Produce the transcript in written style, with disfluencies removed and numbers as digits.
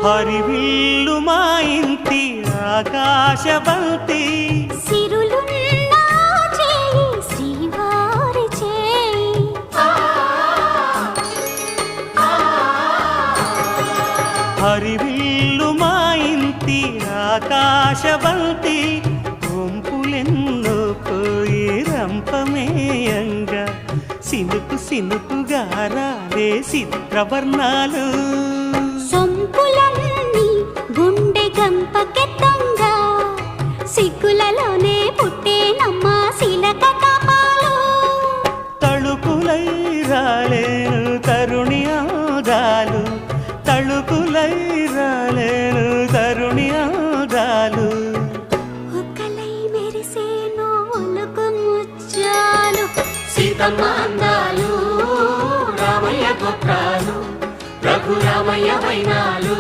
హరివిల్లు మా ఇంటి ఆకాశబంతి సిరులున్న చేయి శ్రీవారి చేయి హరివిల్లు మా ఇంటి ఆకాశబంతి గుంపులెన్నో పోయి రంపమేయంగా సినుకు సినుకుగా రాలే చిత్రవర్ణాలు సొంపులన్నీ గుండె గంపకెత్తంగా సిగ్గులలోనే పుట్టేనమ్మ శిలక కపాలు తళుకులై రాలేను తరుణి ఆదాలు తళుకులై రాలేను తరుణి ఆదాలు ఒక్కలై మెరిసేను ఒలుకు ముచ్చాలు సీతమ్మ అందాలు రామయ్య గోత్రాలు రఘురామయ్య వైనాలు